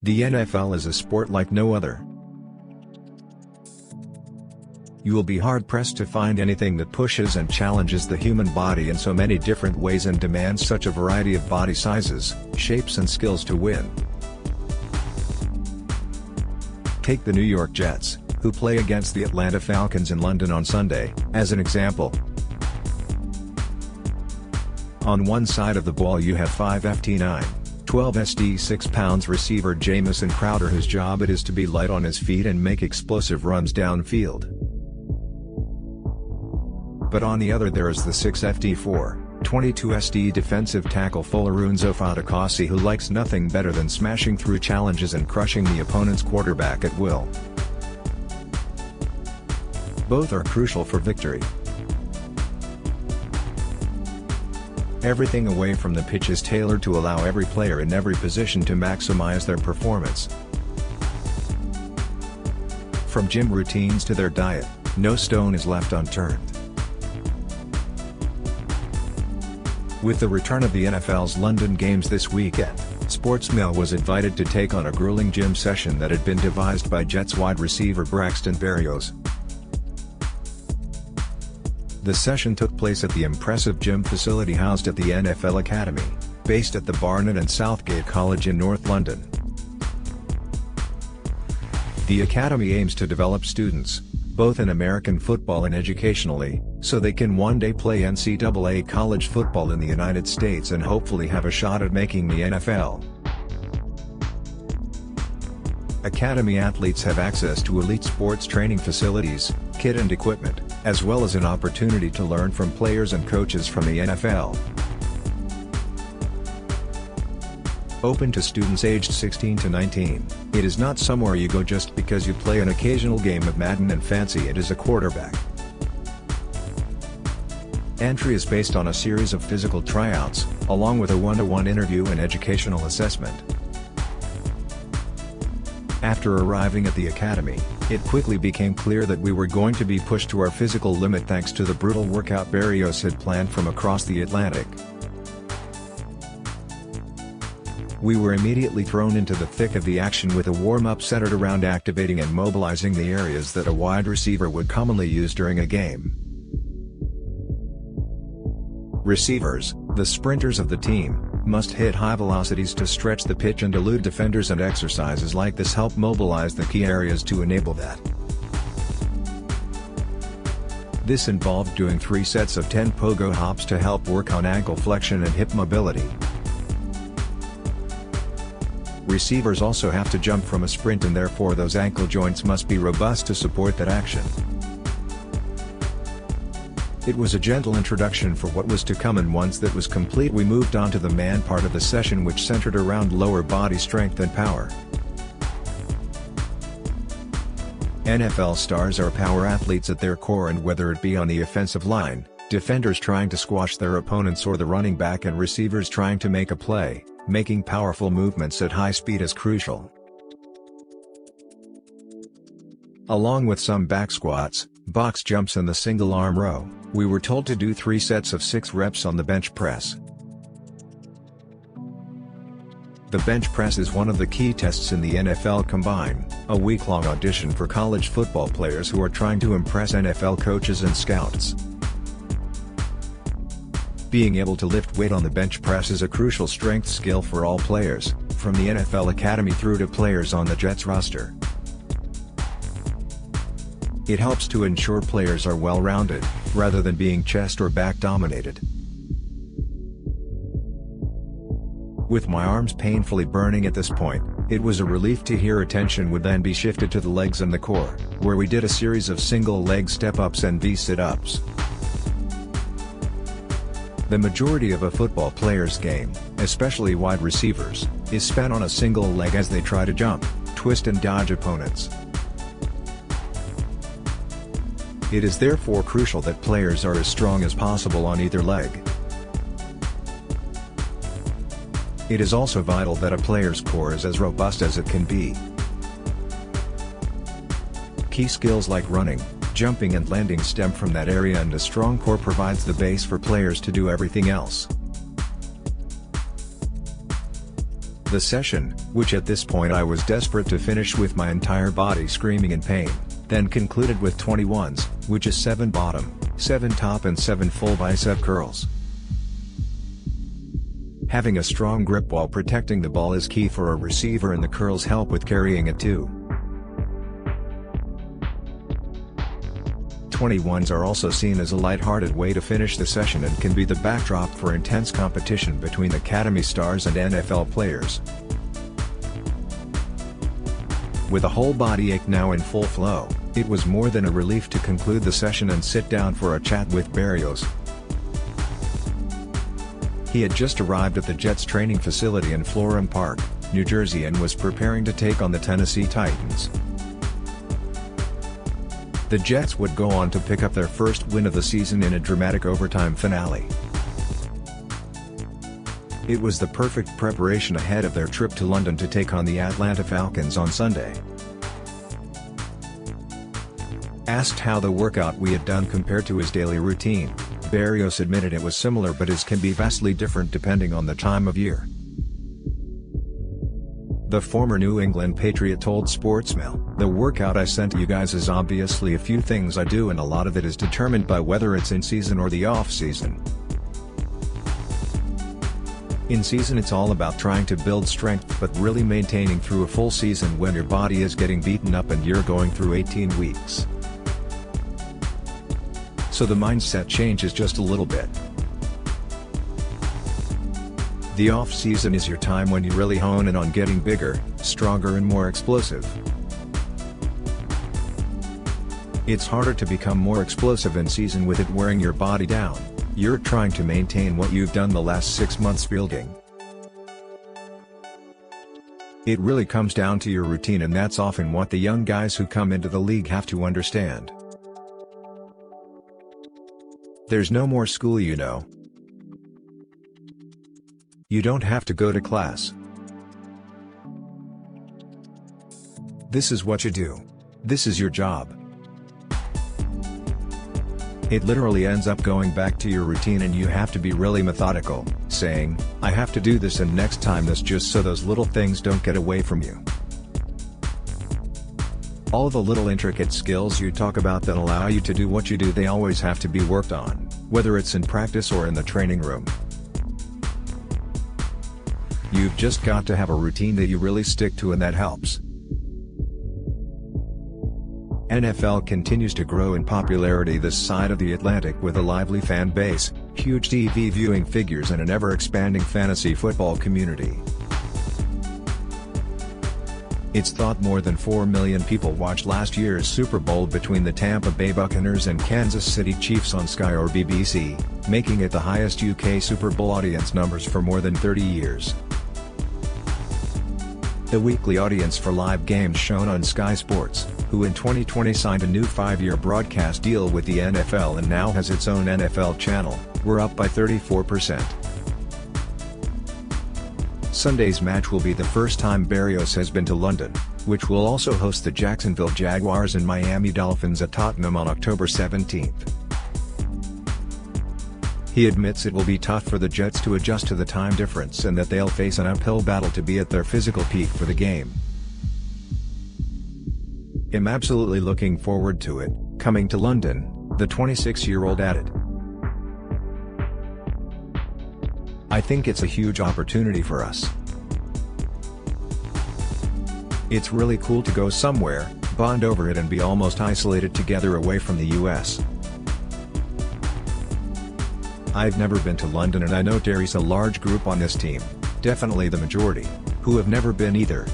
The NFL is a sport like no other. You will be hard-pressed to find anything that pushes and challenges the human body in so many different ways and demands such a variety of body sizes, shapes and skills to win. Take the New York Jets, who play against the Atlanta Falcons in London on Sunday, as an example. On one side of the ball you have 5'9", 12 SD 6 pounds receiver Jamison Crowder, whose job it is to be light on his feet and make explosive runs downfield. But on the other there is the 6 FD4, 22 SD defensive tackle Folorunso Fatukasi, who likes nothing better than smashing through challenges and crushing the opponent's quarterback at will. Both are crucial for victory. Everything away from the pitch is tailored to allow every player in every position to maximize their performance. From gym routines to their diet, no stone is left unturned. With the return of the NFL's London Games this weekend, Sportsmail was invited to take on a grueling gym session that had been devised by Jets wide receiver Braxton Berrios. The session took place at the impressive gym facility housed at the NFL Academy, based at the Barnet and Southgate College in North London. The Academy aims to develop students, both in American football and educationally, so they can one day play NCAA college football in the United States and hopefully have a shot at making the NFL. Academy athletes have access to elite sports training facilities, kit and equipment, as well as an opportunity to learn from players and coaches from the NFL. Open to students aged 16 to 19, it is not somewhere you go just because you play an occasional game of Madden and fancy it as a quarterback. Entry is based on a series of physical tryouts, along with a one-to-one interview and educational assessment. After arriving at the academy, it quickly became clear that we were going to be pushed to our physical limit thanks to the brutal workout Berrios had planned from across the Atlantic. We were immediately thrown into the thick of the action with a warm-up centered around activating and mobilizing the areas that a wide receiver would commonly use during a game. Receivers, the sprinters of the team, must hit high velocities to stretch the pitch and elude defenders, and exercises like this help mobilize the key areas to enable that. This involved doing 3 sets of 10 pogo hops to help work on ankle flexion and hip mobility. Receivers also have to jump from a sprint, and therefore those ankle joints must be robust to support that action. It was a gentle introduction for what was to come, and once that was complete we moved on to the man part of the session, which centered around lower body strength and power. NFL stars are power athletes at their core, and whether it be on the offensive line, defenders trying to squash their opponents, or the running back and receivers trying to make a play, making powerful movements at high speed is crucial. Along with some back squats, box jumps and the single arm row, we were told to do 3 sets of 6 reps on the bench press. The bench press is one of the key tests in the NFL Combine, a week-long audition for college football players who are trying to impress NFL coaches and scouts. Being able to lift weight on the bench press is a crucial strength skill for all players, from the NFL Academy through to players on the Jets roster. It helps to ensure players are well-rounded, rather than being chest or back dominated. With my arms painfully burning at this point, it was a relief to hear attention would then be shifted to the legs and the core, where we did a series of single leg step-ups and V sit-ups. The majority of a football player's game, especially wide receivers, is spent on a single leg as they try to jump, twist and dodge opponents. It is therefore crucial that players are as strong as possible on either leg. It is also vital that a player's core is as robust as it can be. Key skills like running, jumping and landing stem from that area, and a strong core provides the base for players to do everything else. The session, which at this point I was desperate to finish with my entire body screaming in pain, then concluded with 21s, which is 7 bottom, 7 top and 7 full bicep curls. Having a strong grip while protecting the ball is key for a receiver, and the curls help with carrying it too. 21s are also seen as a light-hearted way to finish the session and can be the backdrop for intense competition between academy stars and NFL players. With a whole body ache now in full flow, it was more than a relief to conclude the session and sit down for a chat with Berrios. He had just arrived at the Jets training facility in Florham Park, New Jersey, and was preparing to take on the Tennessee Titans. The Jets would go on to pick up their first win of the season in a dramatic overtime finale. It was the perfect preparation ahead of their trip to London to take on the Atlanta Falcons on Sunday. Asked how the workout we had done compared to his daily routine, Berrios admitted it was similar, but his can be vastly different depending on the time of year. The former New England Patriot told Sportsmail, "The workout I sent you guys is obviously a few things I do, and a lot of it is determined by whether it's in season or the off-season. In season it's all about trying to build strength but really maintaining through a full season when your body is getting beaten up and you're going through 18 weeks. So the mindset changes just a little bit. The off-season is your time when you really hone in on getting bigger, stronger and more explosive. It's harder to become more explosive in season with it wearing your body down. You're trying to maintain what you've done the last 6 months building. It really comes down to your routine, and that's often what the young guys who come into the league have to understand. There's no more school, you know. You don't have to go to class. This is what you do. This is your job. It literally ends up going back to your routine, and you have to be really methodical, saying, I have to do this and next time this, just so those little things don't get away from you. All the little intricate skills you talk about that allow you to do what you do, they always have to be worked on, whether it's in practice or in the training room. You've just got to have a routine that you really stick to, and that helps. NFL continues to grow in popularity this side of the Atlantic with a lively fan base, huge TV viewing figures and an ever-expanding fantasy football community. It's thought more than 4 million people watched last year's Super Bowl between the Tampa Bay Buccaneers and Kansas City Chiefs on Sky or BBC, making it the highest UK Super Bowl audience numbers for more than 30 years. The weekly audience for live games shown on Sky Sports, who in 2020 signed a new 5-year broadcast deal with the NFL and now has its own NFL channel, were up by 34%. Sunday's match will be the first time Berrios has been to London, which will also host the Jacksonville Jaguars and Miami Dolphins at Tottenham on October 17. He admits it will be tough for the Jets to adjust to the time difference and that they'll face an uphill battle to be at their physical peak for the game. I'm absolutely looking forward to it, coming to London, the 26-year-old added. I think it's a huge opportunity for us. It's really cool to go somewhere, bond over it and be almost isolated together away from the US. I've never been to London, and I know there's a large group on this team, definitely the majority, who have never been either.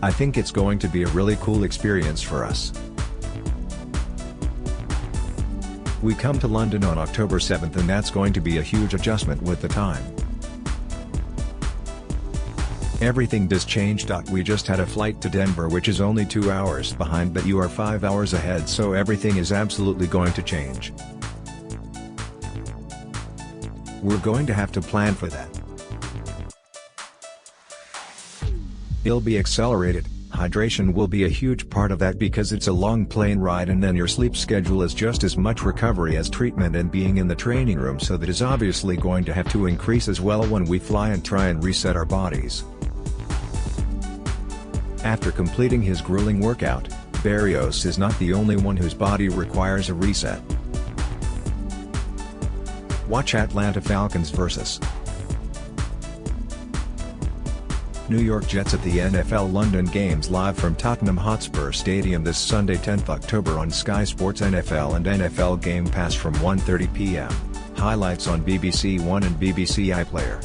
I think it's going to be a really cool experience for us. We come to London on October 7th, and that's going to be a huge adjustment with the time. Everything does change. We just had a flight to Denver, which is only 2 hours behind, but you are 5 hours ahead, so everything is absolutely going to change. We're going to have to plan for that. It'll be accelerated, Hydration will be a huge part of that because it's a long plane ride, and then your sleep schedule is just as much recovery as treatment and being in the training room, so that is obviously going to have to increase as well when we fly and try and reset our bodies. After completing his grueling workout, Berrios is not the only one whose body requires a reset. Watch Atlanta Falcons vs. New York Jets at the NFL London Games live from Tottenham Hotspur Stadium this Sunday 10th October on Sky Sports NFL and NFL Game Pass from 1:30 p.m. Highlights on BBC One and BBC iPlayer.